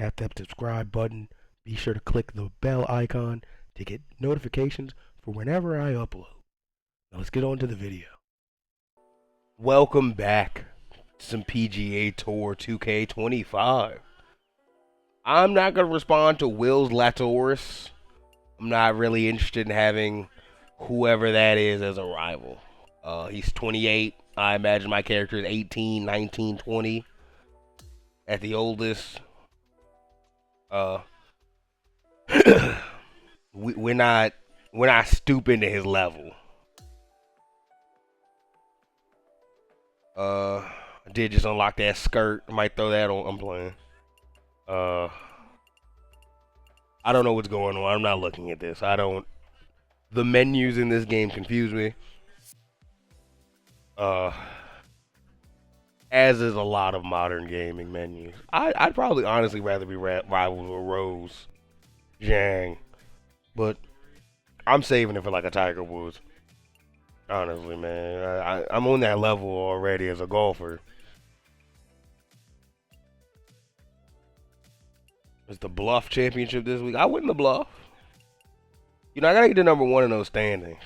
Tap that subscribe button. Be sure to click the bell icon to get notifications for whenever I upload. Now let's get on to the video. Welcome back to some PGA Tour 2K25. I'm not going to respond to Will's Latoris. I'm not really interested in having whoever that is as a rival. He's 28. I imagine my character is 18, 19, 20 at the oldest. We're not stooping to his level. I did just unlock that skirt. I might throw that on. I'm playing. I don't know what's going on. I'm not looking at this. The menus in this game confuse me. As is a lot of modern gaming menus. I'd probably honestly rather be rivals with Rose, Zhang, but I'm saving it for like a Tiger Woods. Honestly, man, I'm on that level already as a golfer. It's the Bluff Championship this week. I win the Bluff. You know, I gotta get to number 1 in those standings.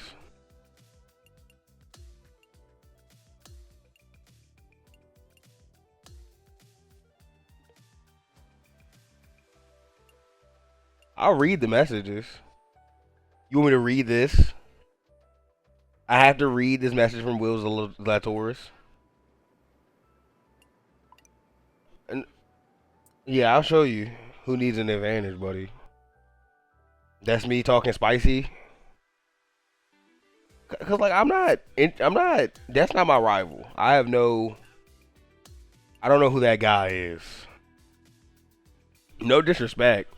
I'll read the messages. You want me to read this? I have to read this message from Will's Latoris. And yeah, I'll show you who needs an advantage, buddy. That's me talking spicy. Cause like I'm not. That's not my rival. I don't know who that guy is. No disrespect.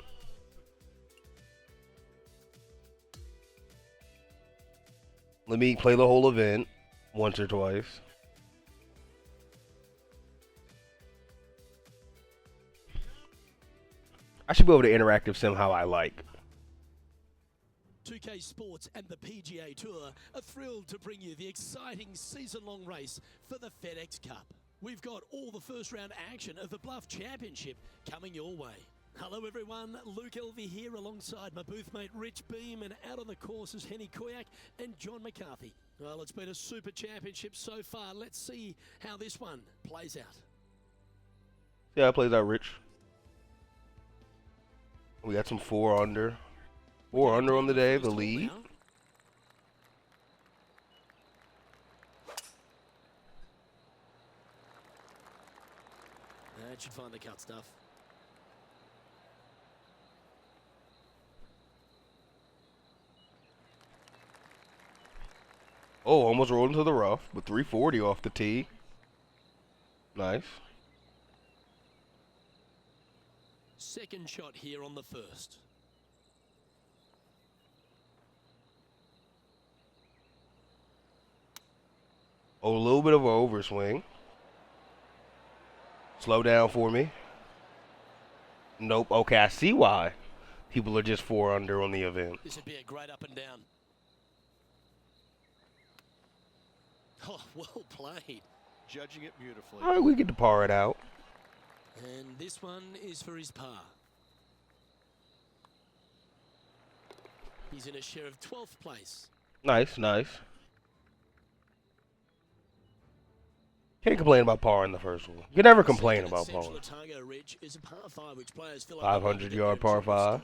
Let me play the whole event once or twice. I should be able to interactive somehow I like. 2K Sports and the PGA Tour are thrilled to bring you the exciting season-long race for the FedEx Cup. We've got all the first-round action of the Bluff Championship coming your way. Hello everyone, Luke Elvey here alongside my booth mate Rich Beam, and out on the course is Henny Koyak and John McCarthy. Well, it's been a super championship so far. Let's see how this one plays out. Yeah, it plays out, Rich. We got some 4 under. 4 under on the day, the lead. That should find the cut stuff. Oh, almost rolled into the rough, but 340 off the tee. Nice. Second shot here on the first. Oh, a little bit of an overswing. Slow down for me. Nope. Okay, I see why people are just 4 under on the event. This would be a great up and down. Oh, well played. Judging it beautifully. All right, we get to par it out. And this one is for his par. He's in a share of 12th place. Nice, nice. Can't complain about par in the first one. You can never complain about par. 500-yard par 5.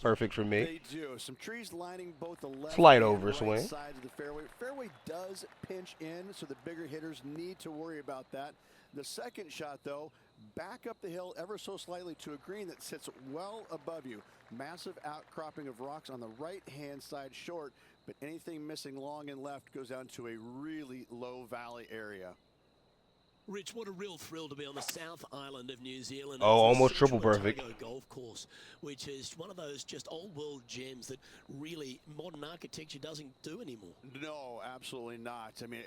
Perfect for me. They do. Some trees lining both the left Slight and overswing. right sides of the fairway. Fairway does pinch in, so the bigger hitters need to worry about that. The second shot, though, back up the hill ever so slightly to a green that sits well above you. Massive outcropping of rocks on the right-hand side short, but anything missing long and left goes down to a really low valley area. Rich, what a real thrill to be on the South Island of New Zealand. Oh, almost triple perfect. Golf course, which is one of those just old world gems that really modern architecture doesn't do anymore. No, absolutely not. I mean,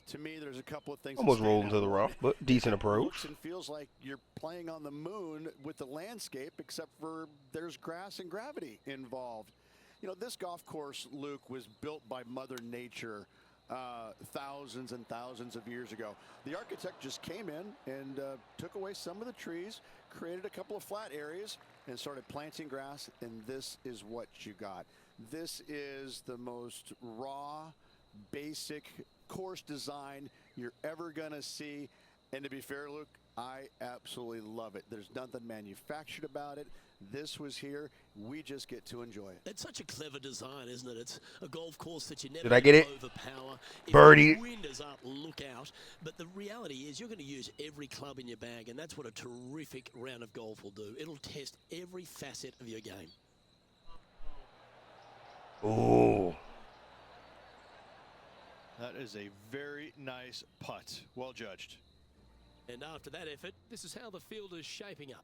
to me, there's a couple of things. Almost rolled into the rough, but decent approach. Looks and feels like you're playing on the moon with the landscape, except for there's grass and gravity involved. You know, this golf course, Luke, was built by Mother Nature thousands and thousands of years ago. The architect just came in and took away some of the trees, created a couple of flat areas and started planting grass, and this is what you got. This is the most raw, basic course design you're ever gonna see. And to be fair, Luke, I absolutely love it. There's nothing manufactured about it. This was here. We just get to enjoy it. It's such a clever design, isn't it? It's a golf course that you never Did I get it? overpower. If Birdie. the wind is up, look out. But the reality is you're going to use every club in your bag, and that's what a terrific round of golf will do. It'll test every facet of your game. Ooh. That is a very nice putt. Well judged. And after that effort, this is how the field is shaping up.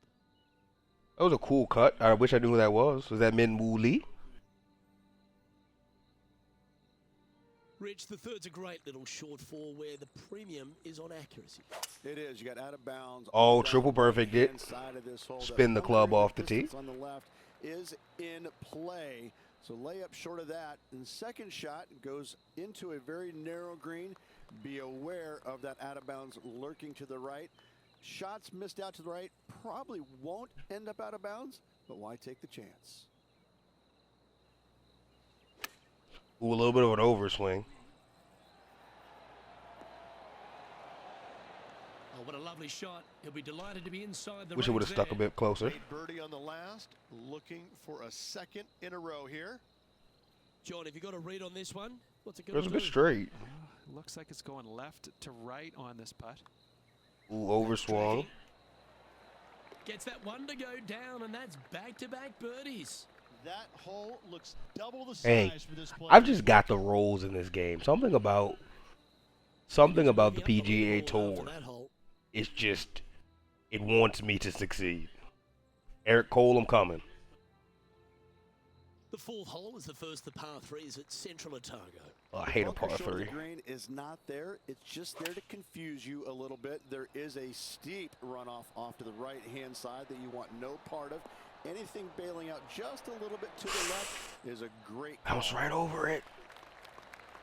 That was a cool cut. I wish I knew who that was. Was that Min Woo Lee? Rich, the third's a great little short four where the premium is on accuracy. It is. You got out of bounds. Oh, triple perfect it. Spin the club off the tee. On the left is in play. So layup short of that. And second shot goes into a very narrow green. Be aware of that out of bounds lurking to the right. Shots missed out to the right probably won't end up out of bounds, but why take the chance? Ooh, a little bit of an overswing. Oh, what a lovely shot. He'll be delighted to be inside the Wish it would have stuck a bit closer. Made birdie on the last, looking for a second in a row here. John, have you got a read on this one? What's it It going was to a do? bit straight. Looks like it's going left to right on this putt. Ooh, overswung. Gets that one to go down, and that's back-to-back birdies. That hole looks double the size Hey, for this player. I've just got the rolls in this game. Something about the PGA Tour. It's just, it wants me to succeed. Eric Cole, I'm coming. The fourth hole is the first of the par threes at Central Otago. Oh, I hate a par Bunker short of 3. the green is not there. It's just there to confuse you a little bit. There is a steep runoff off to the right-hand side that you want no part of. Anything bailing out just a little bit to the left is a great call. Bounce right over it.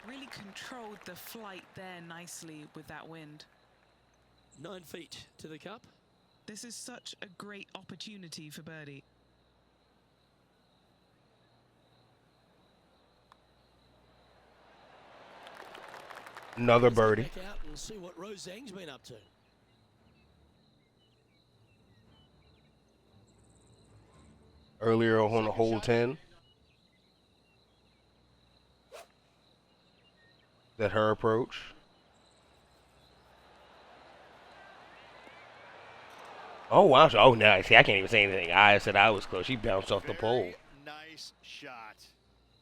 Really controlled the flight there nicely with that wind. 9 feet to the cup. This is such a great opportunity for birdie. Another Let's get birdie. back out and see what Rose Zhang's been up to. Earlier on the hole 10. That her approach. Oh, wow. Oh, nice. See, I can't even say anything. I said I was close. She bounced off the pole. Very nice shot.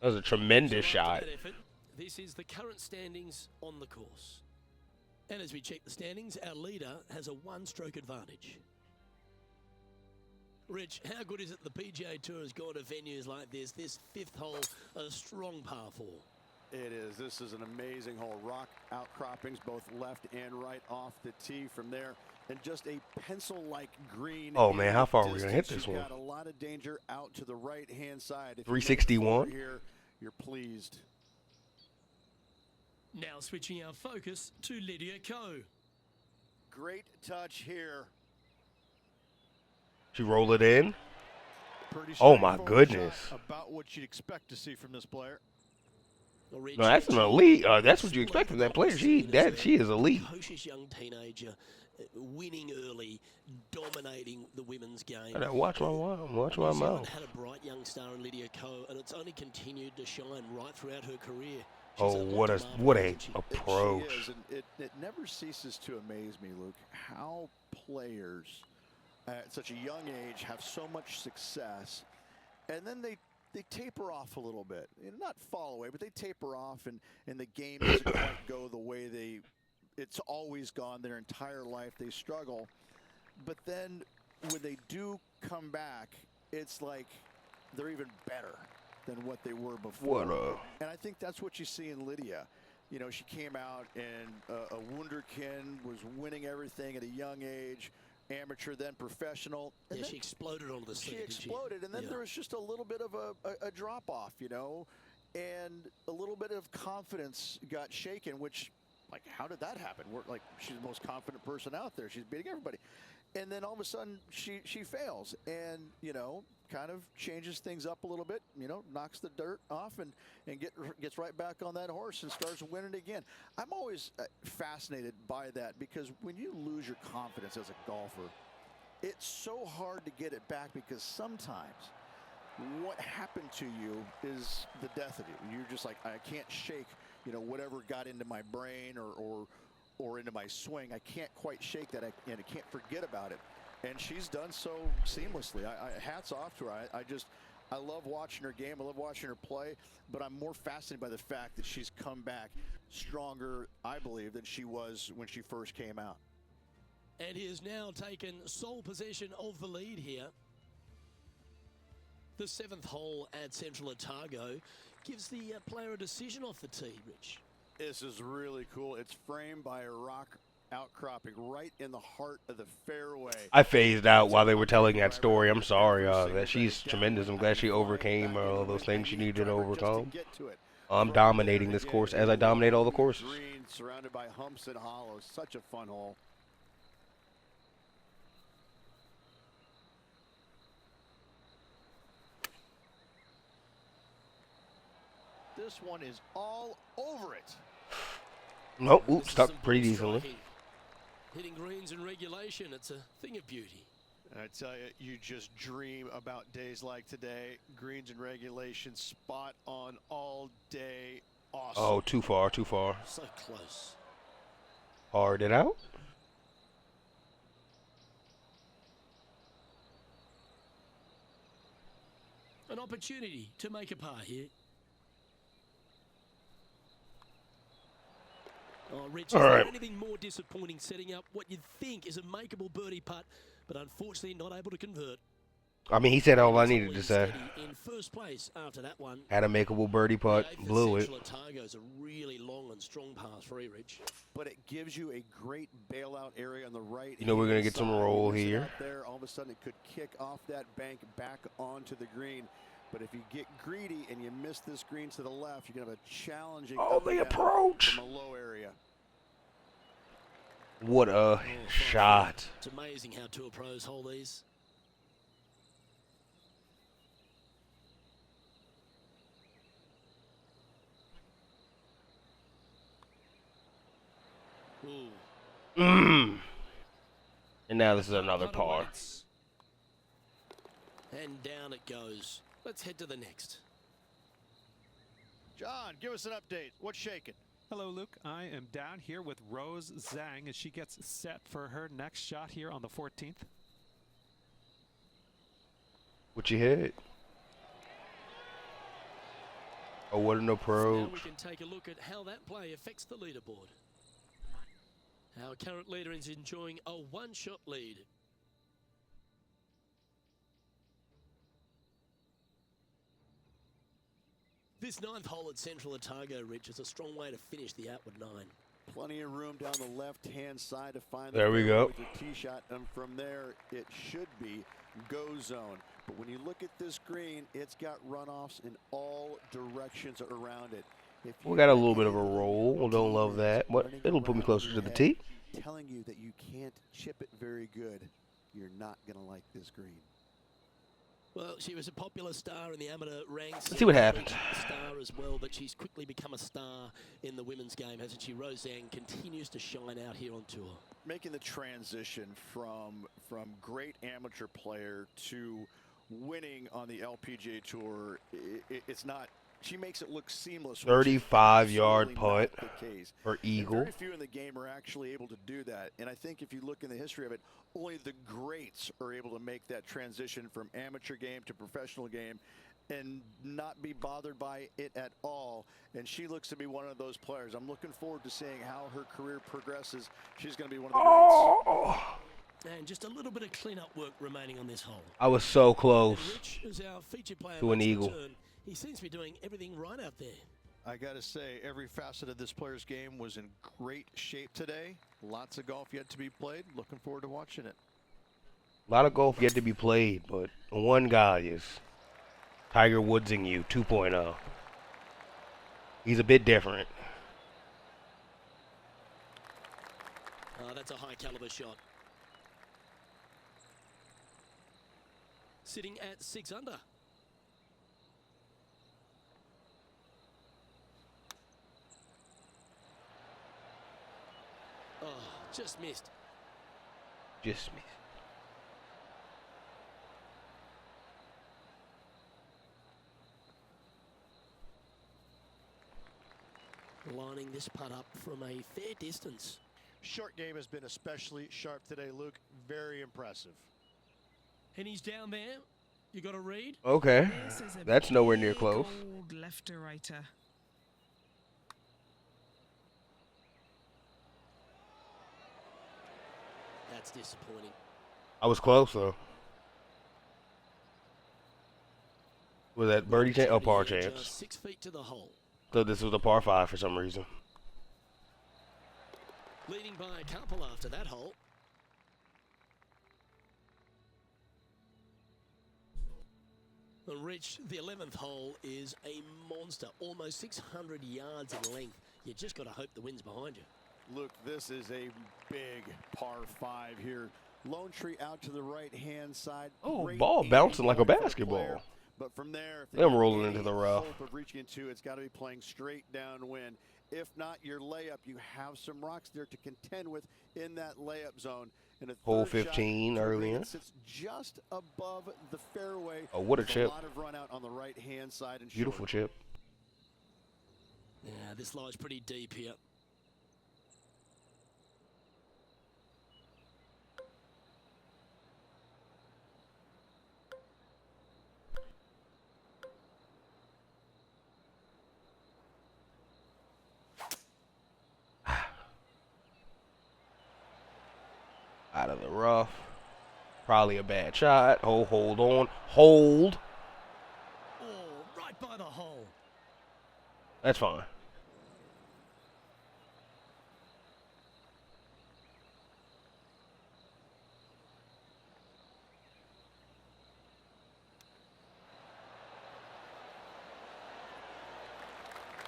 That was a tremendous So shot. after that effort, this is the current standings on the course. And as we check the standings, our leader has a one-stroke advantage. Rich, how good is it the PGA Tour has gone to venues like this? This fifth hole, a strong par 4. It is. This is an amazing hole. Rock outcroppings both left and right off the tee from there. And just a pencil-like green. Oh, man, how far are we going to hit distance. this one? You've got a lot of danger out to the right-hand side. If you 361? here, you're pleased. Now switching our focus to Lydia Ko. Great touch here. She roll it in. Pretty Oh, my straightforward goodness. shot, about what you'd expect to see from this player. Well, Rich, No, that's an elite. That's what you expect from that player. She is elite. Precocious young teenager, winning early, dominating the women's game. I gotta watch my mouth. Watch my New Zealand mouth. had a bright young star in Lydia Ko, and it's only continued to shine right throughout her career. She's Oh, what a approach. She is, and it never ceases to amaze me, Luke, how players at such a young age have so much success, and then they taper off a little bit. Not fall away, but they taper off, and the game doesn't quite go the way it's always gone their entire life. They struggle. But then when they do come back, it's like they're even better than what they were before. And I think that's what you see in Lydia. You know, she came out and a wunderkind, was winning everything at a young age, amateur then professional. And Yeah, then she exploded onto the scene. she didn't exploded, and then Yeah. there was just a little bit of a drop-off, you know, and a little bit of confidence got shaken, which, like, how did that happen? She's the most confident person out there. She's beating everybody. And then all of a sudden she fails, and kind of changes things up a little bit, knocks the dirt off and gets right back on that horse and starts winning again. I'm always fascinated by that, because when you lose your confidence as a golfer, it's so hard to get it back, because sometimes what happened to you is the death of you. You're just like, I can't shake, whatever got into my brain or into my swing. I can't quite shake that, and I can't forget about it. And she's done so seamlessly. Hats off to her. I love watching her game. I love watching her play. But I'm more fascinated by the fact that she's come back stronger, I believe, than she was when she first came out. And he has now taken sole possession of the lead here. The 7th hole at Central Otago gives the player a decision off the tee, Rich. This is really cool. It's framed by a rock outcropping right in the heart of the fairway. I phased out while they were telling that story. I'm sorry. That she's tremendous. I'm glad she overcame all those things she needed to overcome. I'm dominating this course as I dominate all the courses. Green surrounded by humps and hollows. Such a fun hole. This one is all over it. Nope, oops, stuck pretty decently. Hitting greens in regulation, it's a thing of beauty. I tell you, you just dream about days like today. Greens in regulation, spot on all day. Awesome. Oh, too far, too far. So close. Hard it out. An opportunity to make a par here. Oh, Rich, is there anything more disappointing setting up what you'd think is a makeable birdie putt, but unfortunately not able to convert? I mean, he said all I needed to say. In first place after that one. Had a makeable birdie putt, blew it. Otago's a really long and strong par three, Rich. But it gives you a great bailout area on the right. You know we're gonna get some roll here. There, all of a sudden it could kick off that bank back onto the green. But if you get greedy and you miss this green to the left, you're going to have a challenging approach from a low area. What a shot. It's amazing how tour pros hold these. And now this is another par. And down it goes. Let's head to the next. John, give us an update. What's shaking? Hello, Luke. I am down here with Rose Zhang as she gets set for her next shot here on the 14th. What you hit? Oh, what an approach. Now we can take a look at how that play affects the leaderboard. Our current leader is enjoying a one-shot lead. This 9th hole at Central Otago, Rich, is a strong way to finish the outward 9. Plenty of room down the left-hand side to find there we go. With the tee shot, and from there it should be go zone. But when you look at this green, it's got runoffs in all directions around it. We got a little bit of a roll. Don't love that, but it'll put me closer to the tee. Telling you that you can't chip it very good, you're not going to like this green. Well, she was a popular star in the amateur ranks. Let's see what happened. Star as well, but she's quickly become a star in the women's game, hasn't she? Rose Zhang continues to shine out here on tour. Making the transition from great amateur player to winning on the LPGA Tour, it's not. She makes it look seamless. 35-yard putt for eagle. And very few in the game are actually able to do that. And I think if you look in the history of it, only the greats are able to make that transition from amateur game to professional game and not be bothered by it at all. And she looks to be one of those players. I'm looking forward to seeing how her career progresses. She's going to be one of the greats. And just a little bit of cleanup work remaining on this hole. I was so close Rich, as our featured player, to an eagle. He seems to be doing everything right out there. I got to say, every facet of this player's game was in great shape today. Lots of golf yet to be played. Looking forward to watching it. A lot of golf yet to be played, but one guy is Tiger Woodsing you 2.0. He's a bit different. That's a high caliber shot. sitting at 6 under. Oh, just missed. Just missed. Lining this putt up from a fair distance. Short game has been especially sharp today, Luke. Very impressive. And he's down there. You got to read. Okay. This is a That's nowhere near big close. old left-to-righter. That's disappointing. I was close though. Was that birdie chance? Oh, par Just chance. 6 feet to the hole. So this was a par 5 for some reason. Leading by a couple after that hole. And Rich, the 11th hole is a monster, almost 600 yards in length. You just got to hope the wind's behind you. Luke, this is a big par 5 here. Lone tree out to the right-hand side. Oh, Great ball aim bouncing like a point for the basketball. player. But from there, if they Them got rolling any into the rough. hope of reaching into, it's got to be playing straight downwind. If not your layup, you have some rocks there to contend with in that layup zone. And a Hole third shot 15 to the green earlier. that sits just above the fairway. Oh, what a with chip. A lot of run out on the right-hand side and Beautiful short. chip. Yeah, this lie's pretty deep here. Out of the rough. Probably a bad shot. Oh, hold on. Hold. Oh, right by the hole. That's fine.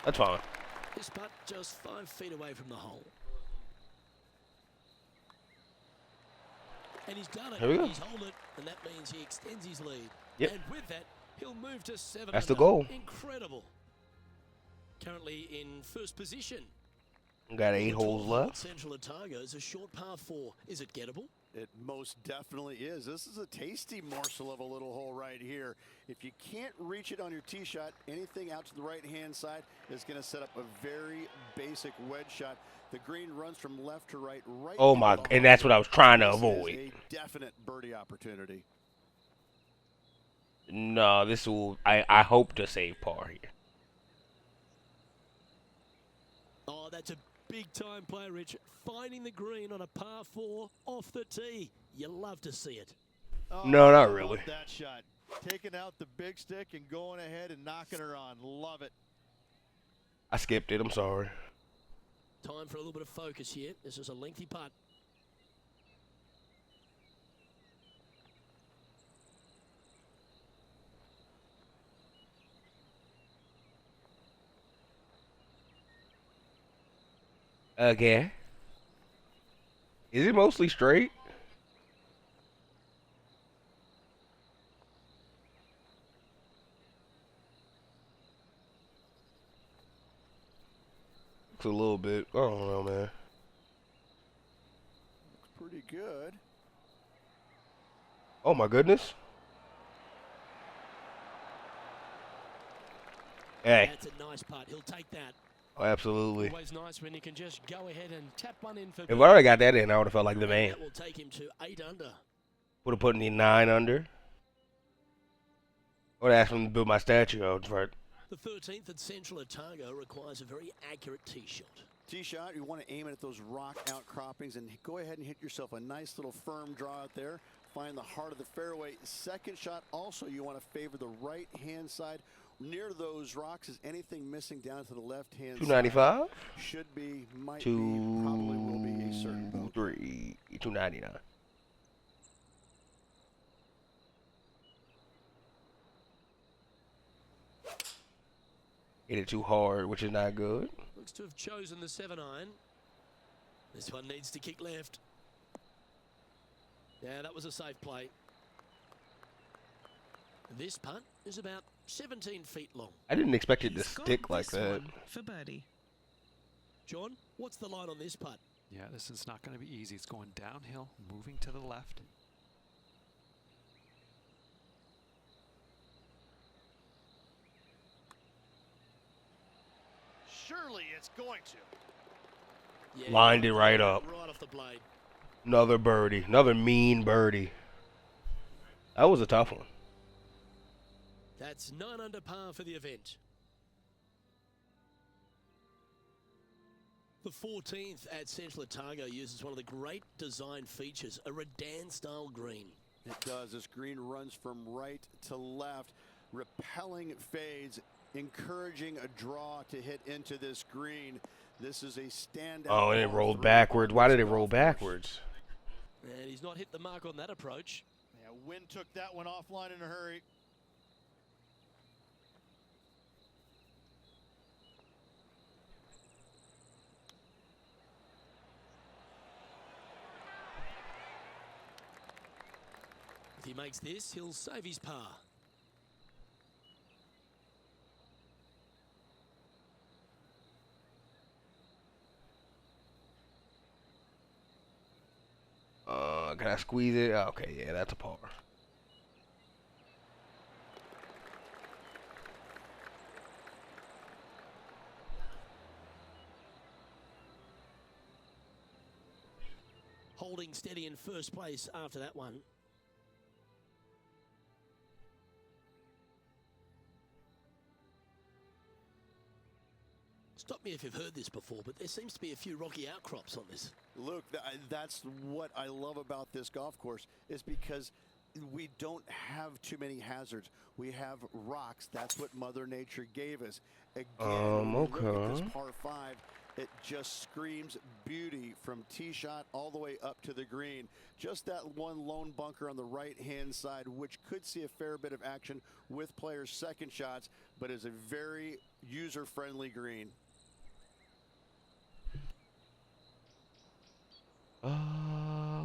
That's fine. This putt just 5 feet away from the hole. And he's done it. Here we go. He's holed it, and that means he extends his lead. Yep. And with that, he'll move to 7 That's the under. goal. Incredible. Currently in first position. Got 8 holes left. Central Otago is a short par 4. Is it gettable? It most definitely is. This is a tasty morsel of a little hole right here. If you can't reach it on your tee shot, anything out to the right-hand side is going to set up a very basic wedge shot. The green runs from left to right. Oh my, and that's what I was trying to This avoid. is a definite birdie opportunity. No, this will, I hope to save par here. Oh, that's a big-time play, Rich. Finding the green on a par 4 off the tee. You love to see it. Oh, No, not I really. love that shot. Taking out the big stick and going ahead and knocking her on. Love it. I skipped it, I'm sorry. Time for a little bit of focus here. This is a lengthy putt. Okay. Is it mostly straight? Looks a little bit. I don't know, man. Looks pretty good. Oh my goodness. Hey. That's a nice putt. He'll take that. Oh, absolutely. Always nice when you can just go ahead and tap one in for If I would have got that in, I would have felt like the man. That will take him to 8 under. Would have put me 9 under. Would have asked him to build my statue out front. The 13th at Central Otago requires a very accurate tee shot. Tee shot, you want to aim it at those rock outcroppings and go ahead and hit yourself a nice little firm draw out there. Find the heart of the fairway. Second shot, also you want to favor the right-hand side. Near those rocks is anything missing down to the left-hand side. 295? Should be, might be, probably will be a certain vote. 299. Hit it too hard, which is not good. Looks to have chosen the 7-iron. This one needs to kick left. Yeah, that was a safe play. This putt is about 17 feet long. I didn't expect it to He's got stick like this that. one for birdie. John, what's the line on this putt? Yeah, this is not going to be easy. It's going downhill, moving to the left. Surely it's going to. Yeah, Lined it right up. Right off the blade. Another birdie. Another mean birdie. That was a tough one. That's 9 under par for the event. The 14th at Central Otago uses one of the great design features, a Redan-style green. It does. This green runs from right to left, repelling fades, encouraging a draw to hit into this green. This is a standout. Oh, and it ball rolled through backwards. on Why this did it golf roll course. backwards? And he's not hit the mark on that approach. Yeah, wind took that one offline in a hurry. If he makes this, he'll save his par. Can I squeeze it? Okay, yeah, that's a par. Holding steady in first place after that one. Stop me if you've heard this before, but there seems to be a few rocky outcrops on this. Luke, that's what I love about this golf course, is because we don't have too many hazards. We have rocks. That's what Mother Nature gave us. Again, when we look at Okay. this par 5, it just screams beauty from tee shot all the way up to the green. Just that one lone bunker on the right-hand side, which could see a fair bit of action with players' second shots, but is a very user-friendly green.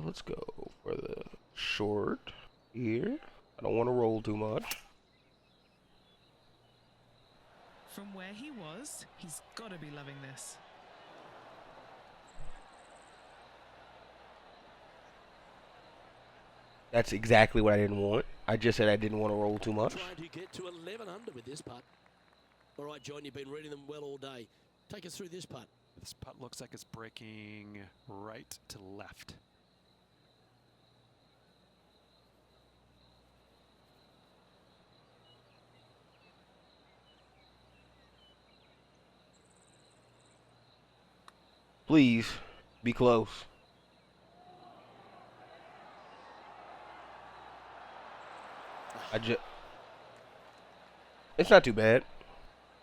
Let's go for the short here. I don't want to roll too much. From where he was, he's got to be loving this. That's exactly what I didn't want. I just said I didn't want to roll too much. Trying to get to 11 under with this putt. All right, John, you've been reading them well all day. Take us through this putt. This putt looks like it's breaking right to left. Please, be close. It's not too bad.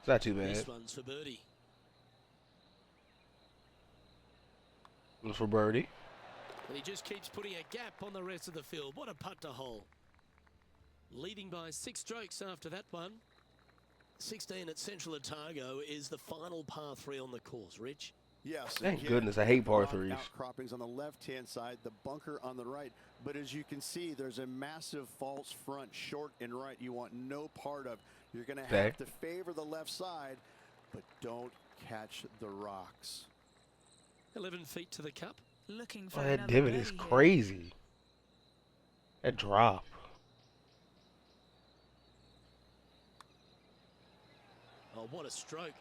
It's not too bad. This one's for birdie. It's for birdie. And he just keeps putting a gap on the rest of the field. What a putt to hole. Leading by 6 strokes after that one. 16 at Central Otago is the final par 3 on the course. Rich? Yes. Thank again, goodness, I hate par rock threes. Outcroppings on the left-hand side, the bunker on the right. But as you can see, there's a massive false front, short and right, you want no part of. You're going to have to favor the left side, but don't catch the rocks. 11 feet to the cup. Looking for Oh, that another divot is birdie here. crazy. That drop. Oh, what a stroke.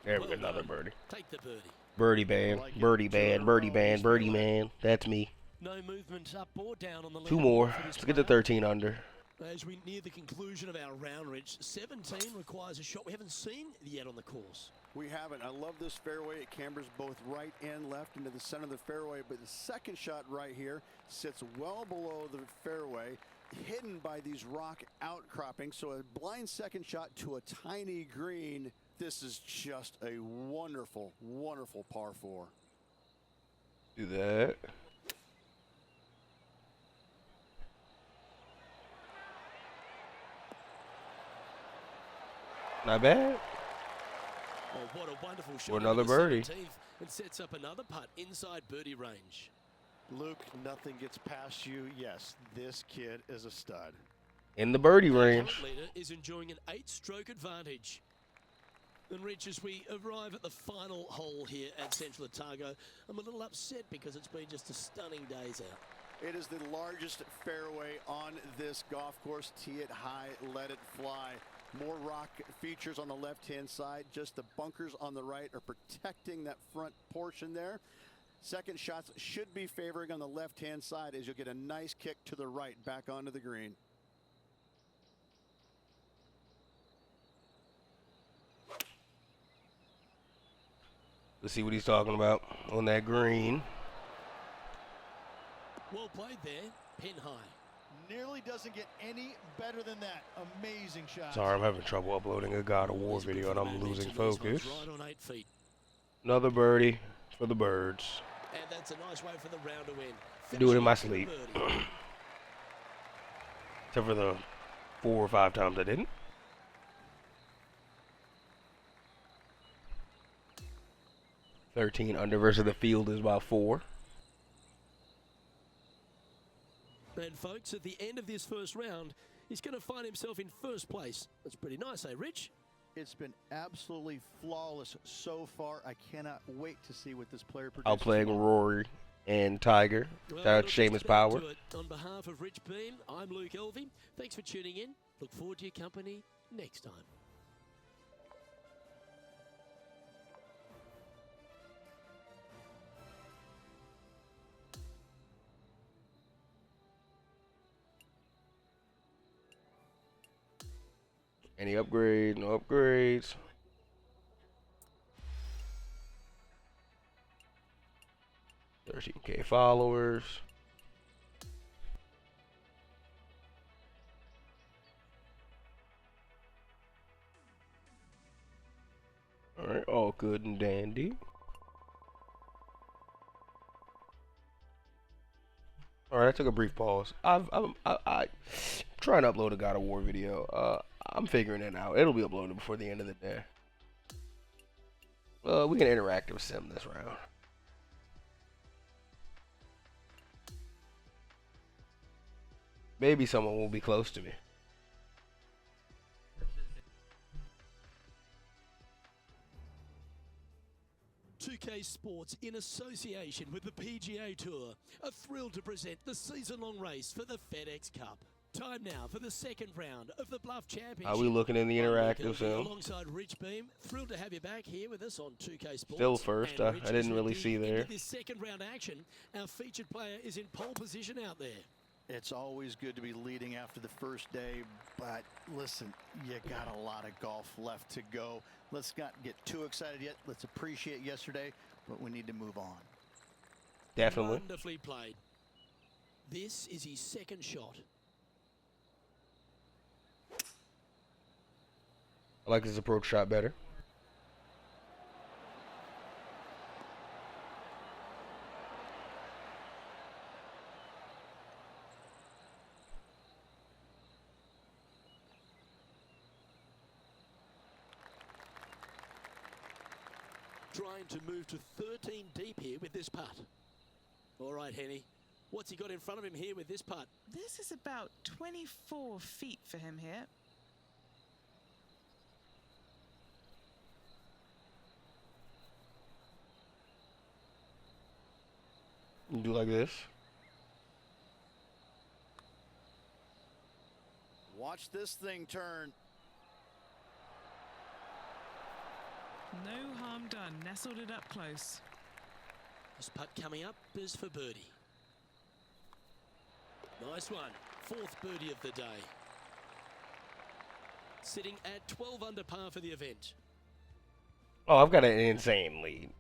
There we Well go, another done. birdie. Take the birdie. Birdie band, Like it. birdie Two in band, a birdie row. band, He's birdie really- man. That's me. No movement up or down on the 2 leaderboard more. for this Let's get to player. 13 under. As we near the conclusion of our round, Rich, 17 requires a shot we haven't seen yet on the course. We haven't. I love this fairway. It cambers both right and left into the center of the fairway, but the second shot right here sits well below the fairway, hidden by these rock outcroppings. So a blind second shot to a tiny green. This is just a wonderful, wonderful par 4. Do that. Not bad. Oh, what a wonderful shot. For another into the birdie. 17th. It sets up another putt inside birdie range. Luke, nothing gets past you. Yes, this kid is a stud. In the birdie The range. current leader is enjoying an 8-stroke advantage. And Rich, as we arrive at the final hole here at Central Otago, I'm a little upset because it's been just a stunning day's out. It is the largest fairway on this golf course. Tee it high, let it fly. More rock features on the left-hand side. Just the bunkers on the right are protecting that front portion there. Second shots should be favoring on the left-hand side as you'll get a nice kick to the right back onto the green. Let's see what he's talking about on that green. Well played there, pin high. Nearly doesn't get any better than that. Amazing shot. Sorry, I'm having trouble uploading a God of War He's video and put the I'm losing momentum. This focus. one's right on 8 feet. Another birdie for the birds. And that's a nice way for the round to win. Do it in my Finishing sleep. with a birdie. Except for the 4 or 5 times I didn't. $13 under versus the field is about 4. And folks, at the end of this first round, he's going to find himself in first place. That's pretty nice, eh, Rich? It's been absolutely flawless so far. I cannot wait to see what this player produces. Outplaying Rory and Tiger. Well, Shout out that'll Seamus just about Power. do it. On behalf of Rich Beam, I'm Luke Elvey. Thanks for tuning in. Look forward to your company next time. Any upgrade? No upgrades. $13K followers. Alright, all good and dandy. Alright, I took a brief pause. I'm trying to upload a God of War video. I'm figuring it out. It'll be uploaded before the end of the day. We can interactive sim this round. Maybe someone will be close to me. "2K Sports, in association with the PGA Tour, are thrilled to present the season-long race for the FedEx Cup. Time now for the second round of the Bluff Championship. Are we looking in the I'm Luke interactive Elvey, sim? alongside Rich Beam. Thrilled to have you back here with us on 2K Sports. Still first. And I Rich, didn't as we really dig see there. into this second round action, our featured player is in pole position out there. It's always good to be leading after the first day, but listen, you got a lot of golf left to go. Let's not get too excited yet. Let's appreciate yesterday, but we need to move on. Definitely. Wonderfully played. This is his second shot. I like his approach shot better. Trying to move to 13 deep here with this putt. All right, Henny. What's he got in front of him here with this putt? This is about 24 feet for him here. Do like this. Watch this thing turn. No harm done. Nestled it up close. This putt coming up is for birdie. Nice one. Fourth birdie of the day. Sitting at 12 under par for the event. Oh, I've got an insane lead.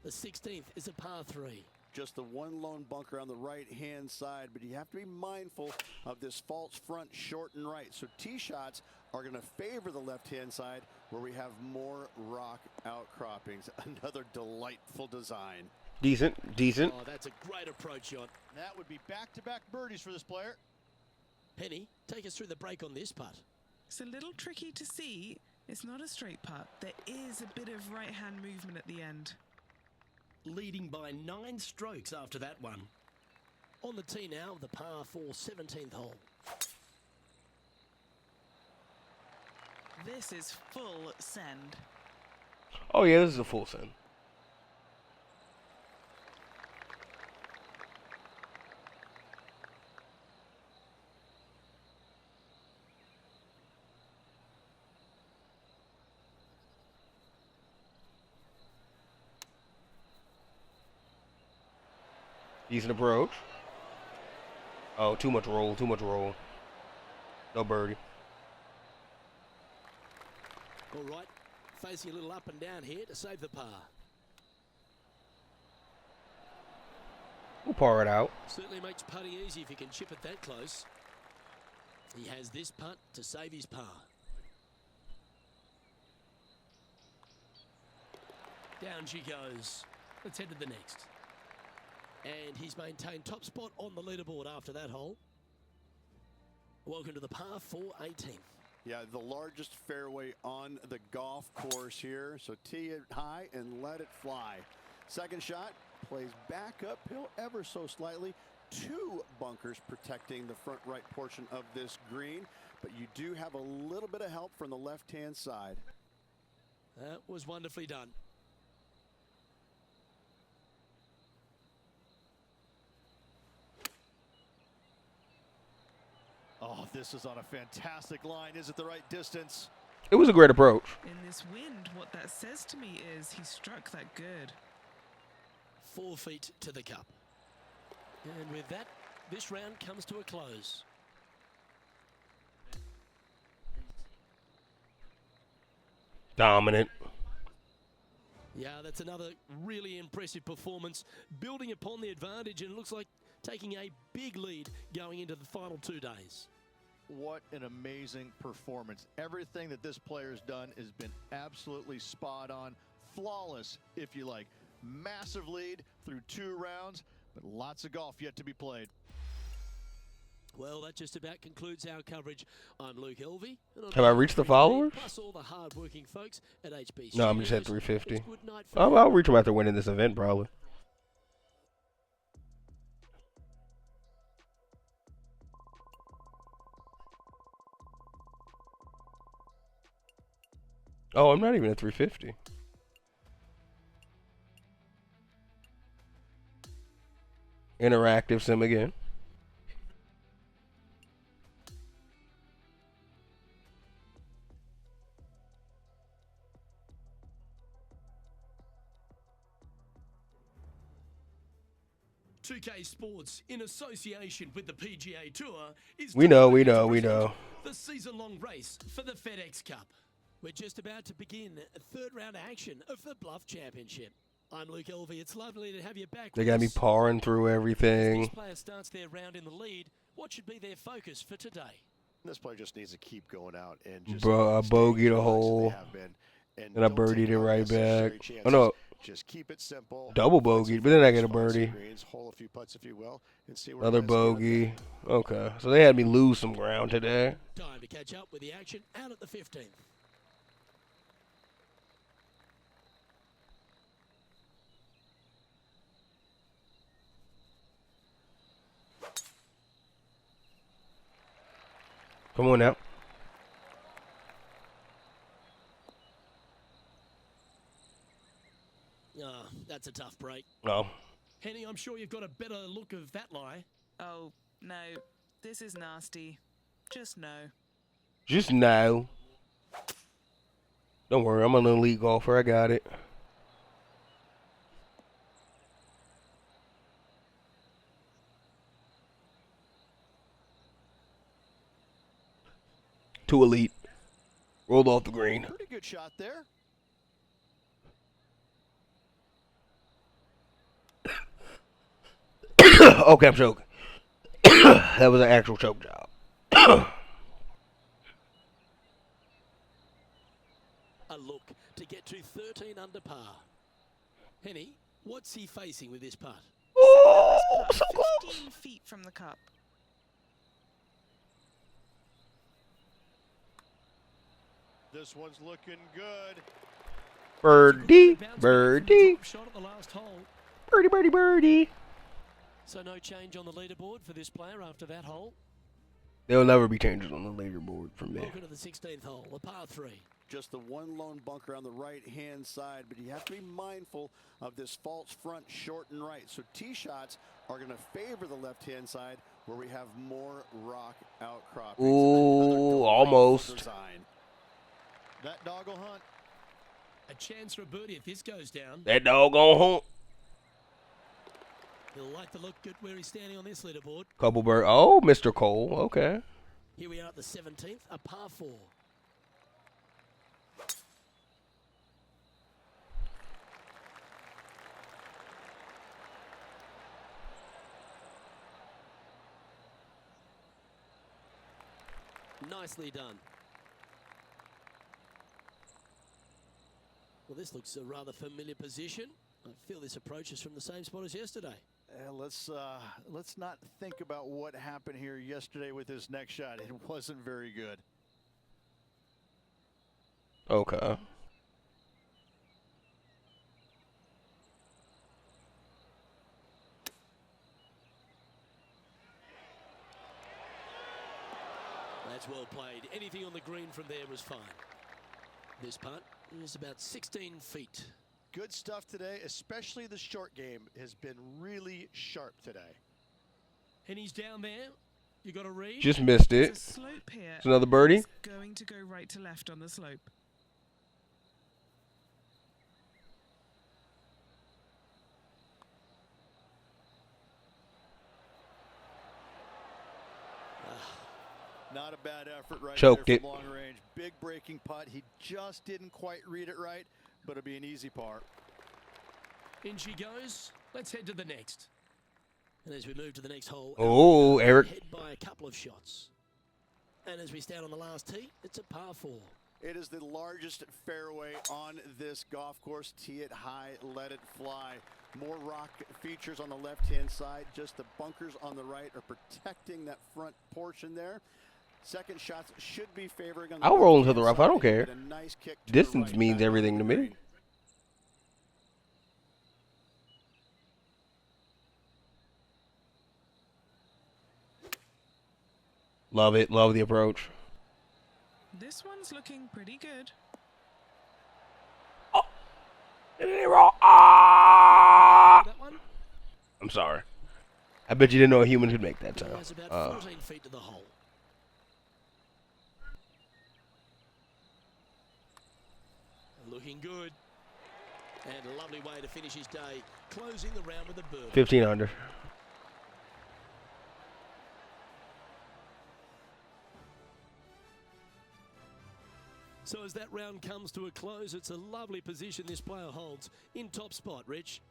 The 16th is a par 3. Just the one lone bunker on the right-hand side, but you have to be mindful of this false front short and right. So tee shots are going to favor the left-hand side where we have more rock outcroppings. Another delightful design. Decent, decent. Oh, that's a great approach shot. That would be back-to-back birdies for this player. Penny, take us through the break on this putt. It's a little tricky to see. It's not a straight putt. There is a bit of right-hand movement at the end. Leading by 9 strokes after that one. On the tee now, the par 4 17th hole. This is full send. Oh yeah, this is a full send. Decent approach. Oh, too much roll, too much roll. No birdie. All right, facing a little up and down here to save the par. We'll par it out. Certainly makes putting easy if you can chip it that close. He has this putt to save his par. Down she goes. Let's head to the next. And he's maintained top spot on the leaderboard after that hole. Welcome to the par 4 18th. Yeah, the largest fairway on the golf course here. So tee it high and let it fly. Second shot plays back uphill ever so slightly. 2 bunkers protecting the front right portion of this green, but you do have a little bit of help from the left-hand side. That was wonderfully done. Oh, this is on a fantastic line. Is it the right distance? It was a great approach. In this wind, what that says to me is he struck that good. 4 feet to the cup. And with that, this round comes to a close. Dominant. Yeah, that's another really impressive performance, building upon the advantage, and it looks like taking a big lead going into the final 2 days. What an amazing performance. Everything that this player's done has been absolutely spot on, flawless, if you like. Massive lead through 2 rounds, but lots of golf yet to be played. Well, that just about concludes our coverage. I'm Luke Elvey. Have I reached the followers? Plus all the hard-working folks at HB No, I'm just at Studios. 350. It's good night for I'll reach them after winning this event, probably. Oh, I'm not even at 350. Interactive sim again. you. 2K Sports, in association with the PGA Tour, is We know. the season-long race for the FedEx Cup. We're just about to begin a 3rd round action of the Bluff Championship. I'm Luke Elvey. It's lovely to have you back. They got me parring through As everything. this player starts their round in the lead, what should be their focus for today? This player just needs to keep going out and just Bro, I stay bogeyed a as hole, they have been, and I don't birdied take it right unnecessary back. chances. Oh no, Just keep it simple. double Find some bogeyed, but then I greens, get a find some birdie. greens, hole a few putts if you will, and see where Another it lands at the end. bogey. Okay, so they had me lose some ground today. Time to catch up with the action out at the 15th. Come on now. That's a tough break. No. Henny, I'm sure you've got a better look of that lie. Oh, no. This is nasty. Just no. Just no. Don't worry, I'm an elite golfer. I got it. Too elite. Rolled off the green. Pretty good shot there. Okay, I'm choking. That was an actual choke job. A look to get to 13 under par. Henny, what's he facing with this putt? Oh, so close. 15 feet from the cup. This one's looking good. Birdie, Bounce back from the birdie, drop shot at the last hole. birdie, birdie, birdie. So no change on the leaderboard for this player after that hole. There'll never be changes on the leaderboard from there. Welcome to the 16th hole, a par 3. Just the one lone bunker on the right-hand side, but you have to be mindful of this false front short and right. So tee shots are going to favor the left-hand side where we have more rock outcroppings. Ooh, almost. That dog will hunt. A chance for a birdie if this goes down. That dog gonna hunt. He'll like to look good where he's standing on this leaderboard. Couple bird. Oh, Mr. Cole. Okay. Here we are at the 17th, a par 4. Nicely done. Well, this looks a rather familiar position. I feel this approach is from the same spot as yesterday. Let's not think about what happened here yesterday with this next shot. It wasn't very good. Okay. That's well played. Anything on the green from there was fine. This putt is about 16 feet. Good stuff today, especially the short game has been really sharp today. And he's down there. You got to read. Just missed it. It's a slope here. It's another birdie. It's going to go right to left on the slope. Not a bad effort right Choked there it. from long range. Big breaking putt. He just didn't quite read it right, but it'll be an easy par. In she goes. Let's head to the next. And as we move to the next hole, Oh, Eric. head by a couple of shots. And as we stand on the last tee, it's a par 4. It is the largest fairway on this golf course. Tee it high, let it fly. More rock features on the left-hand side. Just the bunkers on the right are protecting that front portion there. Second shots should be favoring on the I'll roll into the left-hand rough. I don't side. care. Get a nice kick to the Distance right, means back on everything the to me. green. Love it. Love the approach. This one's looking pretty good. That one I'm sorry. I bet you didn't know a human could make that sound. has about 14 feet to the hole. Looking good. And a lovely way to finish his day, closing the round with a birdie. 15 under. So as that round comes to a close, it's a lovely position this player holds in top spot, Rich.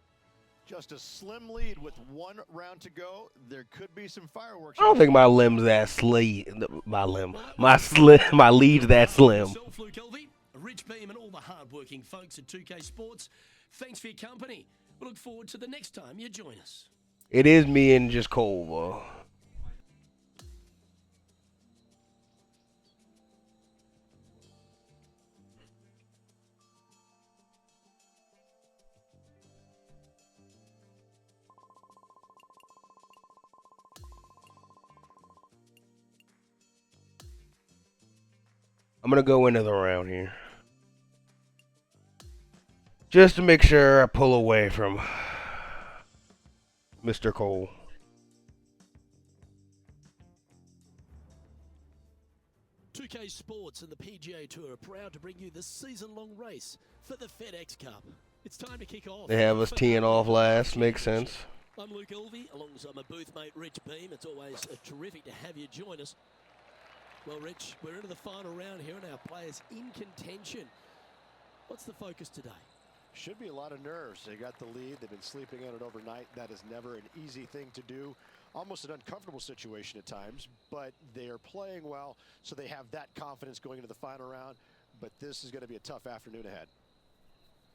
Just a slim lead with one round to go. There could be some fireworks. I don't think my limb's that slim. My lead's that slim. Myself, Luke Elvey, Rich Beam, and all the hard-working folks at 2K Sports. Thanks for your company. We look forward to the next time you join us. It is me and just Cole. I'm going to go into the round here. Just to make sure I pull away from Mr. Cole. .2K Sports and the PGA Tour are proud to bring you the season-long race for the FedEx Cup. It's time to kick off. They have us teeing off last. Makes sense. I'm Luke Elvey, alongside my booth mate Rich Beam. It's always terrific to have you join us. Well, Rich, we're into the final round here and our players in contention. What's the focus today? Should be a lot of nerves. They got the lead. They've been sleeping on it overnight. That is never an easy thing to do. Almost an uncomfortable situation at times, but they are playing well, so they have that confidence going into the final round. But this is going to be a tough afternoon ahead.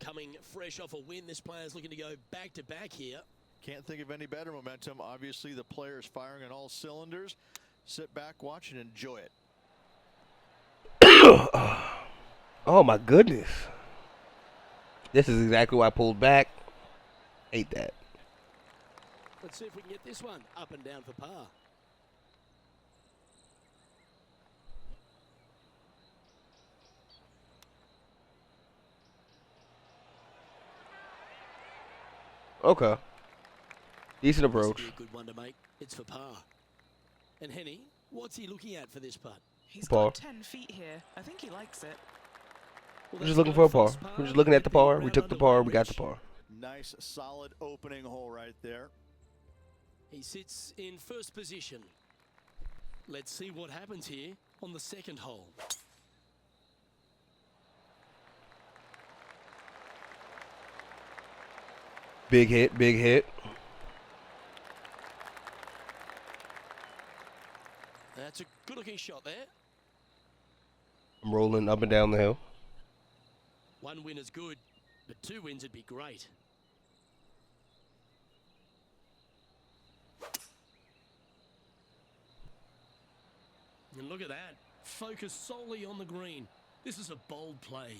Coming fresh off a win, this player's looking to go back-to-back here. Can't think of any better momentum. Obviously, the player's firing on all cylinders. Sit back, watch, and enjoy it. Oh, my goodness. This is exactly why I pulled back. Hate that. Let's see if we can get this one up and down for par. Okay. Decent This would approach. be a good one to make. It's for par. And Henny, what's he looking at for this putt? He's Par. got 10 feet here. I think he likes it. Well, We're that's just looking for a par. first We're just looking at the Get par. We round took the underway, par. We got the Rich. par. Nice, solid opening hole right there. He sits in first position. Let's see what happens here on the second hole. Big hit. Big hit. That's a good-looking shot there. I'm rolling up and down the hill. One win is good, but 2 wins would be great. And look at that. Focus solely on the green. This is a bold play.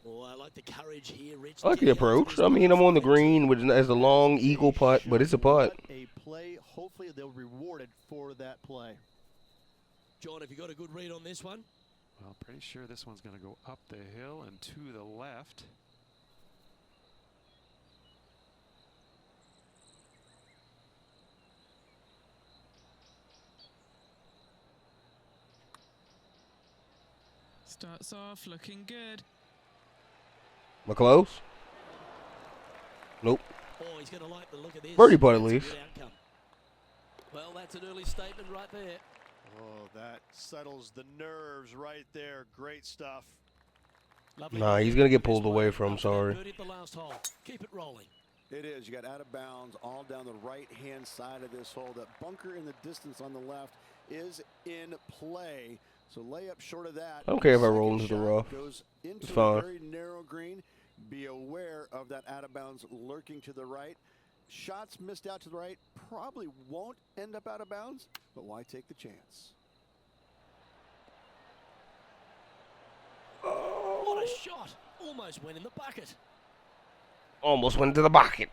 Oh, I like the courage here, Rich. I like the Getting after approach. this I mean, I'm on the par five. green, which is a long eagle putt, but it's a putt. What a play. Hopefully they'll be rewarded for that play. John, have you got a good read on this one? Well, pretty sure this one's going to go up the hill and to the left. Starts off looking good. Am I close? Nope. Oh, he's going to like the look of this. Birdie putt at That's a least. good outcome. Well, that's an early statement right there. Oh, that settles the nerves right there. Great stuff. Lovely Nah, he's ball gonna get for this pulled away player. from, After that sorry. birdie at the last hole. Keep it rolling. It is. You got out of bounds all down the right-hand side of this hole. That bunker in the distance on the left is in play. So lay up short of that. I don't care if I Second roll into the shot rough. Goes into It's a fine. very narrow green. Be aware of that out of bounds lurking to the right. Shots missed out to the right probably won't end up out of bounds, but why take the chance? What a shot. Almost went in the bucket. Almost went into the bucket.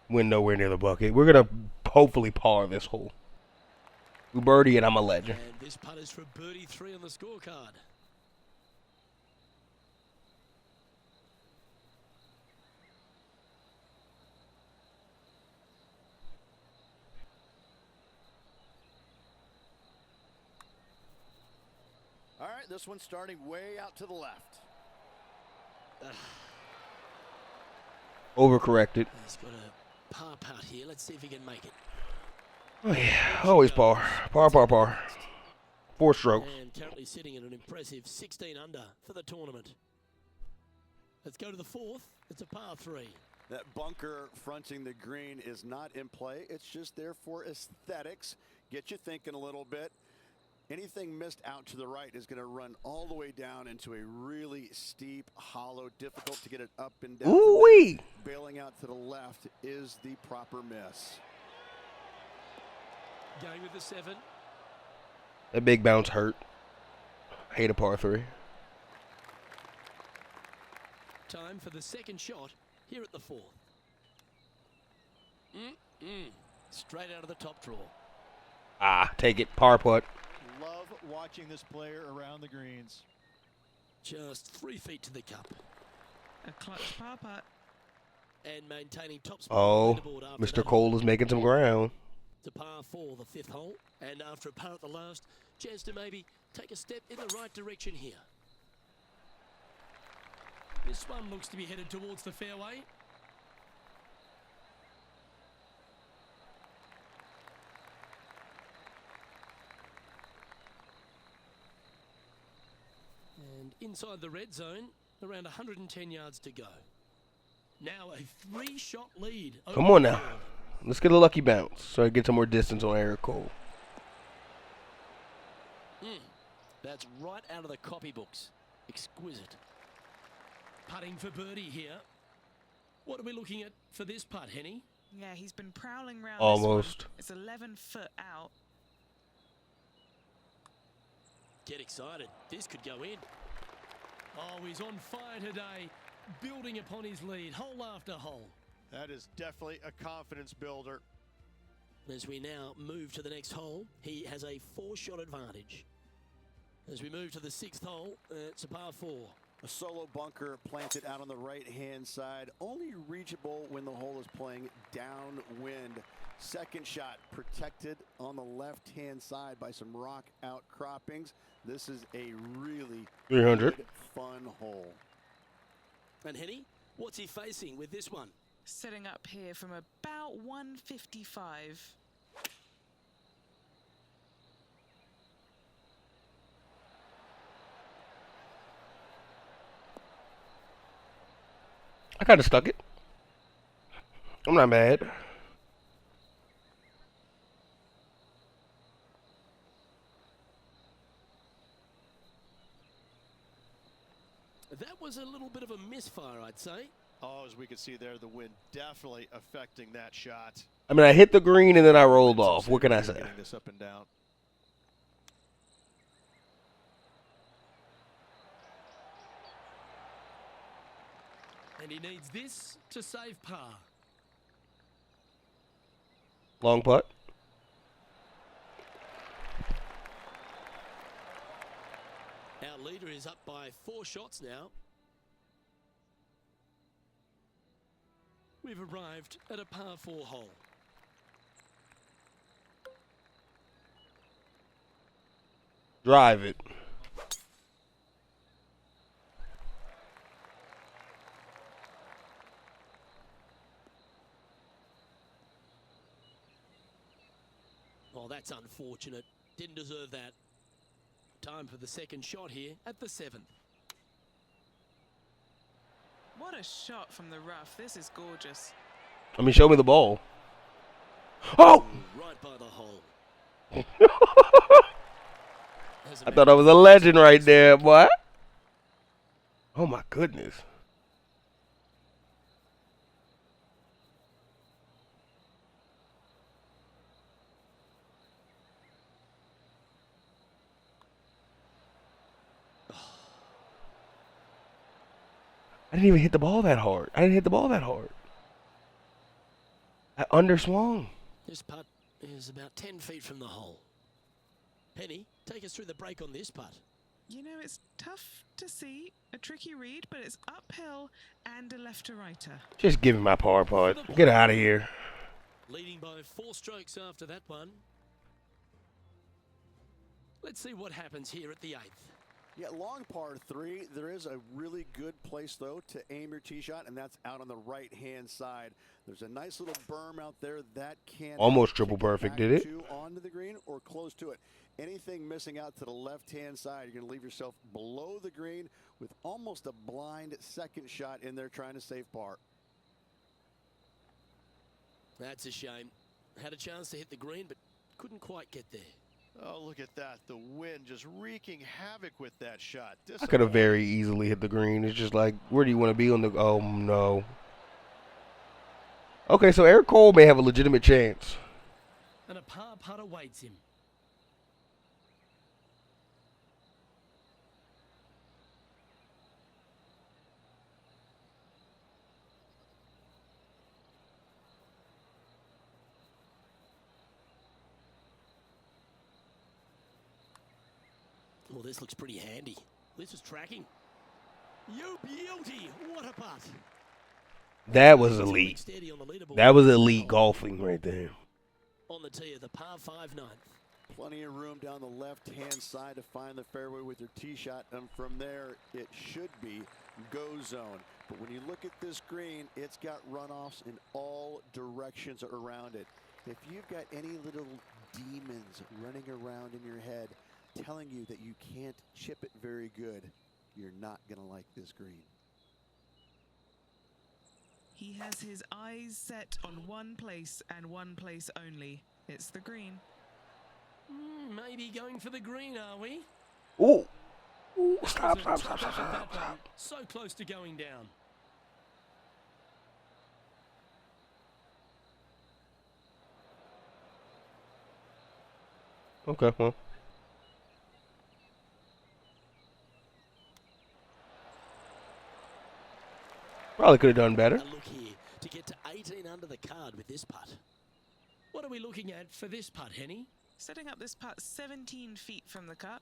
Went nowhere near the bucket. We're gonna hopefully par this hole. We birdie it, I'm a legend. And this putt is for birdie 3 on the scorecard. All right, this one's starting way out to the left. Overcorrected. He's got a par putt here. Let's see if he can make it. Oh yeah, always par. Par, par, par. 4 strokes. And currently sitting at an impressive 16 under for the tournament. Let's go to the 4th. It's a par 3. That bunker fronting the green is not in play. It's just there for aesthetics. Get you thinking a little bit. Anything missed out to the right is going to run all the way down into a really steep, hollow, difficult to get it up and down. Ooh-wee. Bailing out to the left is the proper miss. Going with the 7. That big bounce hurt. Hate a par 3. Time for the second shot here at the 4th. Straight out of the top draw. Ah, take it. Par putt. Love watching this player around the greens. Just 3 feet to the cup. A clutch par putt. And maintaining top spot Oh, on the leaderboard after Mr. that Cole hole. is making some ground. It's a par 4, the 5th hole. And after a par at the last, chance to maybe take a step in the right direction here. This one looks to be headed towards the fairway. And inside the red zone, around 110 yards to go. Now a 3-shot lead. Come on now. Let's get a lucky bounce so I get some more distance on Eric Cole. That's right out of the copybooks. Exquisite. Putting for birdie here. What are we looking at for this putt, Henny? Yeah, he's been prowling around Almost. this one. It's 11 foot out. Get excited. This could go in. Oh, he's on fire today. Building upon his lead, hole after hole. That is definitely a confidence builder. As we now move to the next hole, he has a 4-shot advantage. As we move to the 6th hole, it's a par 4. A solo bunker planted out on the right-hand side, only reachable when the hole is playing downwind. Second shot protected on the left-hand side by some rock outcroppings. This is a really 300. good, fun hole. And Henny, what's he facing with this one? Setting up here from about 155. I kind of stuck it. I'm not mad. That was a little bit of a misfire, I'd say. Oh, as we can see there, the wind definitely affecting that shot. I mean, I hit the green and then I rolled off. What can I say? Getting this up and down. And he needs this to save par. Long putt. Our leader is up by 4 shots now. We've arrived at a par 4 hole. Drive it. Oh, that's unfortunate. Didn't deserve that. Time for the second shot here at the 7th. What a shot from the rough. This is gorgeous. I mean, show me the ball. Oh! Right by the hole. I thought I was a legend right there, boy. Oh, my goodness. I didn't even hit the ball that hard. I underswung. This putt is about 10 feet from the hole. Penny, take us through the break on this putt. You know, it's tough to see, a tricky read, but it's uphill and a left-to-righter. Just give me my par putt. Get out of here. Leading by 4 strokes after that one. Let's see what happens here at the 8th. Yeah, long par 3. There is a really good place, though, to aim your tee shot, and that's out on the right-hand side. There's a nice little berm out there that can Almost triple perfect, did it? Onto the green or close to it. Anything missing out to the left-hand side, you're going to leave yourself below the green with almost a blind second shot in there trying to save par. That's a shame. Had a chance to hit the green, but couldn't quite get there. Oh, look at that. The wind just wreaking havoc with that shot. I could have very easily hit the green. It's just like, where do you want to be on the... Oh, no. Okay, so Eric Cole may have a legitimate chance. And a par putt awaits him. Well, this looks pretty handy. This is tracking. You beauty! What a putt! That was elite. That was elite golfing right there. On the tee of the par 5 9th. Plenty of room down the left-hand side to find the fairway with your tee shot, and from there, it should be go zone. But when you look at this green, it's got runoffs in all directions around it. If you've got any little demons running around in your head telling you that you can't chip it very good, you're not going to like this green. He has his eyes set on one place and one place only. It's the green. Maybe going for the green, are we? Ooh. Ooh, stop. So close to going down. Okay, well. Probably could have done better. A look here to get to 18 under the card with this putt. What are we looking at for this putt, Henny? Setting up this putt 17 feet from the cup.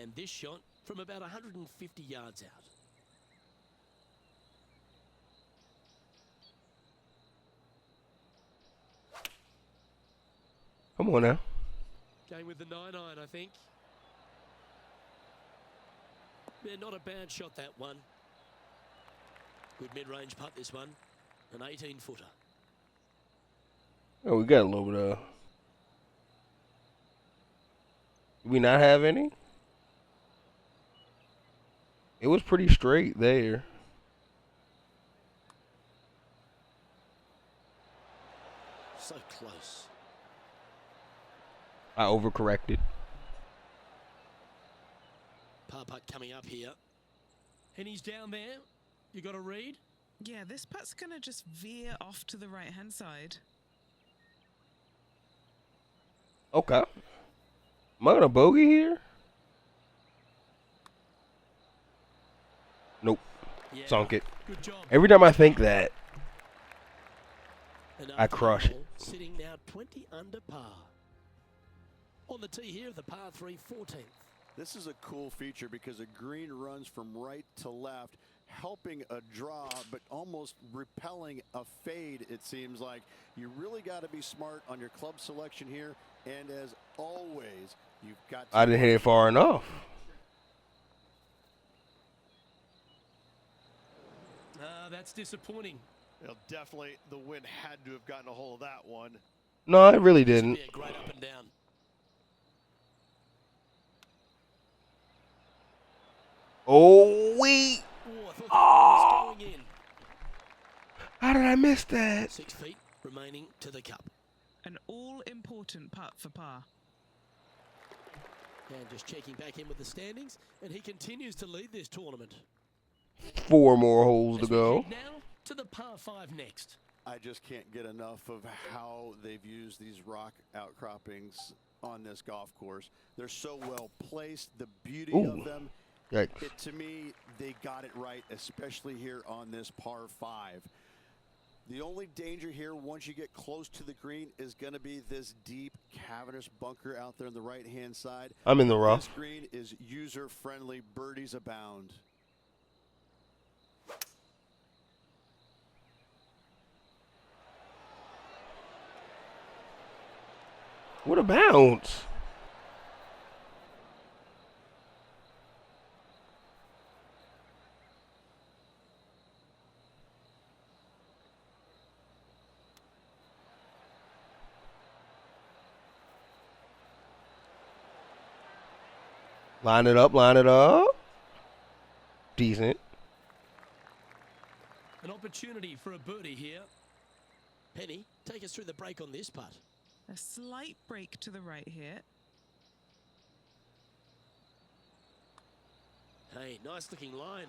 And this shot from about 150 yards out. Come on now. Going with the 9-iron, I think. Yeah, not a bad shot, that one. Good mid-range putt, this one. An 18-footer. Oh, we got a little bit of... Do we not have any? It was pretty straight there. So close. I overcorrected. Par putt coming up here. And he's down there. You got a read? Yeah, this putt's going to just veer off to the right-hand side. Okay. Am I gonna bogey here? Nope. Yeah, Sunk it. good job. Every time I think that, And I after crush the it. hole, sitting now 20 under par. On the tee here, the par 3 14th. This is a cool feature because a green runs from right to left, helping a draw, but almost repelling a fade, it seems like. You really got to be smart on your club selection here. And as always, you've got to... I didn't hit it far enough. That's disappointing. You know, definitely the wind had to have gotten a hold of that one. No, it really didn't. Yeah, great up and down. Oh, wait. Oh, I thought that was going in. How did I miss that? 6 feet remaining to the cup. An all-important putt for par. And just checking back in with the standings, and he continues to lead this tournament. 4 more holes to As we go. head now to the par 5 next. I just can't get enough of how they've used these rock outcroppings on this golf course. They're so well placed, the beauty Ooh. of them. Yikes. To me, they got it right, especially here on this par 5. The only danger here, once you get close to the green, is going to be this deep, cavernous bunker out there on the right-hand side. I'm in the rough. This green is user-friendly. Birdies abound. What a bounce. Line it up, line it up. Decent. An opportunity for a birdie here. Penny, take us through the break on this putt. A slight break to the right here. Hey, nice looking line.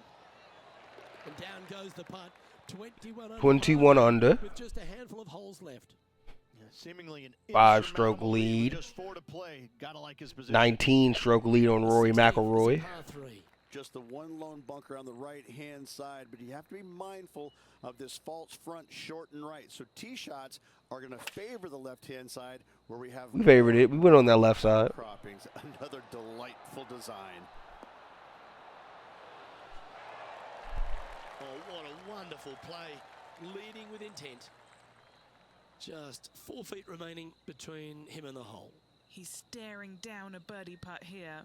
And down goes the putt. 21 under. With just a handful of holes left. Yeah, seemingly an 5-stroke insurmountable lead. with just 4 to play. Gotta like his position. 19-stroke lead on Rory 16th is a McIlroy. par 3. Just the one lone bunker on the right-hand side, but you have to be mindful of this false front short and right. So tee shots are going to favor the left-hand side where we have... We favored it. We went on that left side. Croppings. Another delightful design. Oh, what a wonderful play. Leading with intent. Just 4 feet remaining between him and the hole. He's staring down a birdie putt here.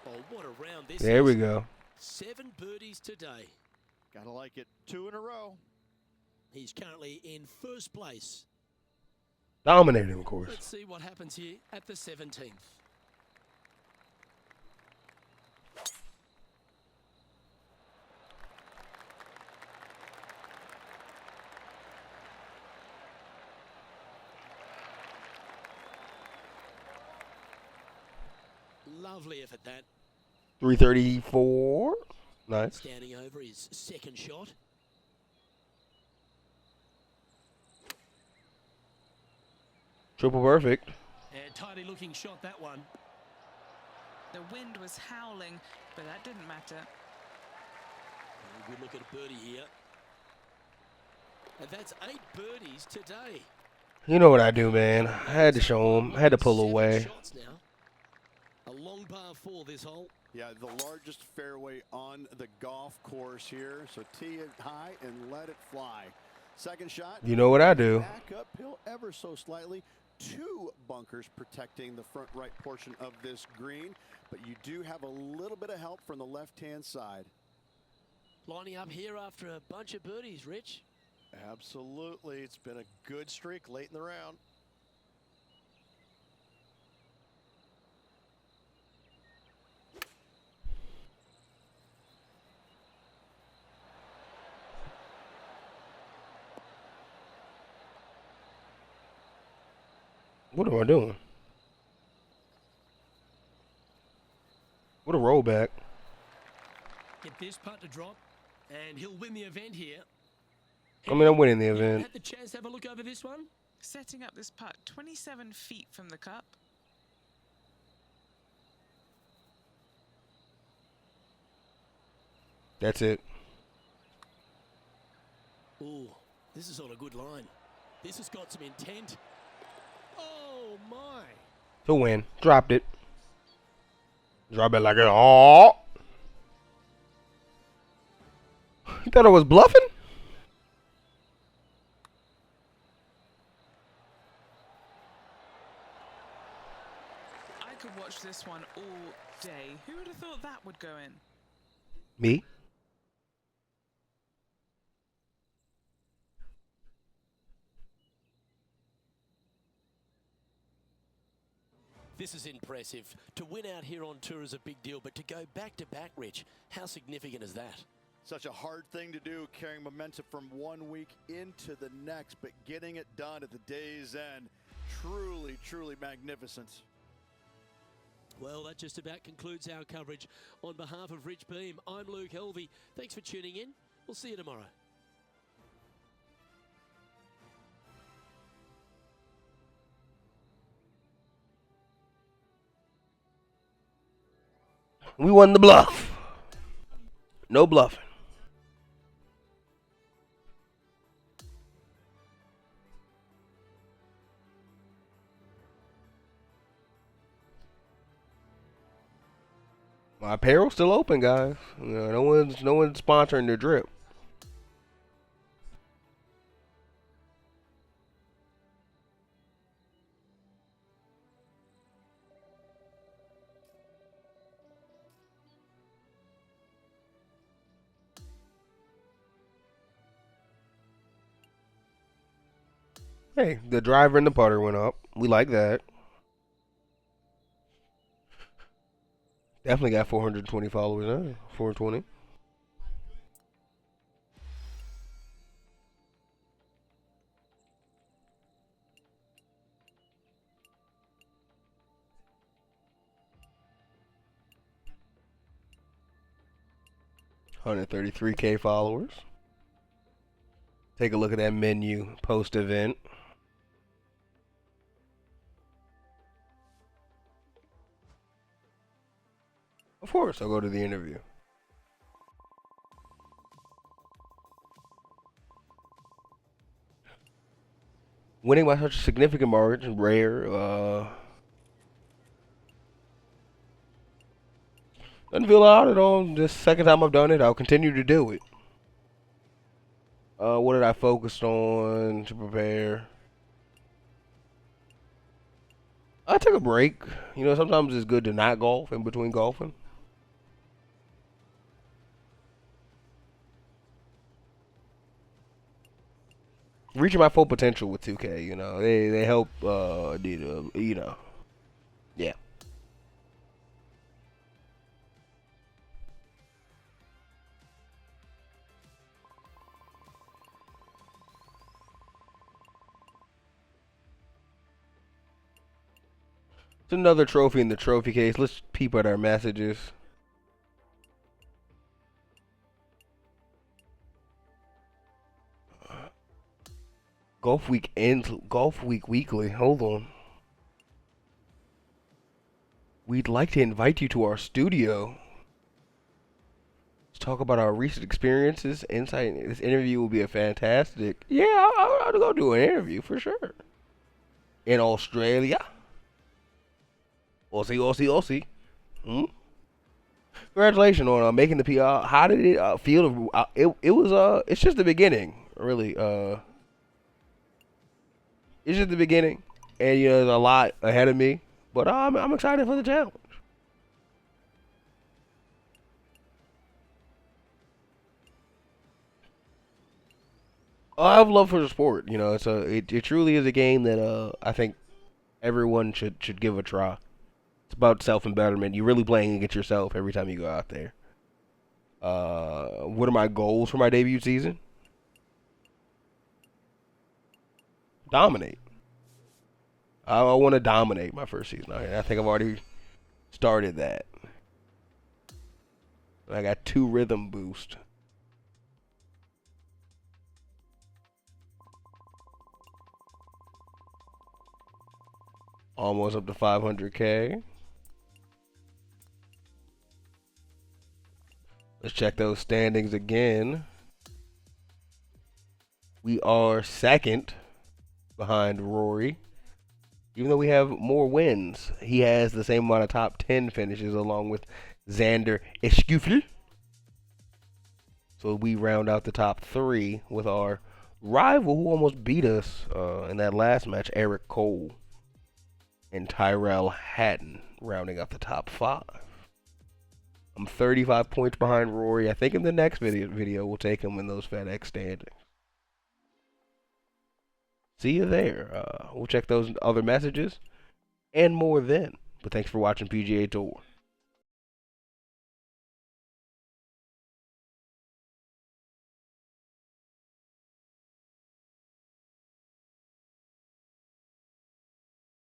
Oh, what a round this There is. we go. 7 birdies today. Gotta like it. 2 in a row. He's currently in first place. Dominating, of course. Let's see what happens here at the 17th. Lovely effort that. 334. Nice. Standing over his second shot. Triple perfect. And tidy looking shot, that one. The wind was howling, but that didn't matter. A good look at a birdie here. And that's 8 birdies today. You know what I do, man. I had to show him. I had to pull 7 away. shots now. A long long par 4 this hole. Yeah, the largest fairway on the golf course here. So tee it high and let it fly. Second shot. You know what I do. Back uphill ever so slightly. 2 bunkers protecting the front right portion of this green. But you do have a little bit of help from the left-hand side. Lining up here after a bunch of birdies, Rich. Absolutely. It's been a good streak late in the round. What am I doing? What a rollback. Get this putt to drop, and he'll win the event here. I mean, I'm winning the You event. had the chance to have a look over this one? Setting up this putt 27 feet from the cup. That's it. Ooh, this is on a good line. This has got some intent. Oh, my. To win. Dropped it. Drop it like it. Oh. You thought I was bluffing? I could watch this one all day. Who would have thought that would go in? Me? This is impressive. To win out here on tour is a big deal, but to go back-to-back, Rich, how significant is that? Such a hard thing to do, carrying momentum from one week into the next, but getting it done at the day's end, truly, truly magnificent. Well, that just about concludes our coverage. On behalf of Rich Beam, I'm Luke Helvey. Thanks for tuning in. We'll see you tomorrow. We won the bluff. No bluffing. My apparel's still open, guys. You know, no one's sponsoring the drip. Hey, the driver and the putter went up. We like that. Definitely got 420 followers now. 420. $133K followers. Take a look at that menu post-event. Of course, I'll go to the interview. Winning by such a significant margin, rare. Doesn't feel odd at all. This second time I've done it, I'll continue to do it. What did I focus on to prepare? I took a break. You know, sometimes it's good to not golf in between golfing. Reaching my full potential with 2K, you know, they help, you know, yeah. It's another trophy in the trophy case. Let's peep at our messages. Golf Week ends. Golf Week Weekly. Hold on. We'd like to invite you to our studio. Let's talk about our recent experiences. Insight. This interview will be a fantastic. Yeah, I'll go do an interview for sure. In Australia. Aussie, Aussie, Aussie. Congratulations on making the PR. How did it feel? It was it's just the beginning, really. It's just the beginning, and you know there's a lot ahead of me. But I'm excited for the challenge. I have love for the sport. You know, it truly is a game that I think everyone should give a try. It's about self embetterment. You're really playing against yourself every time you go out there. What are my goals for my debut season? Dominate. I want to dominate my first season. I think I've already started that. I got 2 rhythm boost. Almost up to 500K. Let's check those standings again. We are second behind Rory. Even though we have more wins, he has the same amount of top 10 finishes along with Xander Schauffele. So we round out the top 3 with our rival who almost beat us in that last match, Eric Cole, and Tyrell Hatton rounding up the top 5. I'm 35 points behind Rory. I think in the next video we'll take him in those FedEx standings. See you there. We'll check those other messages and more then. But thanks for watching PGA Tour.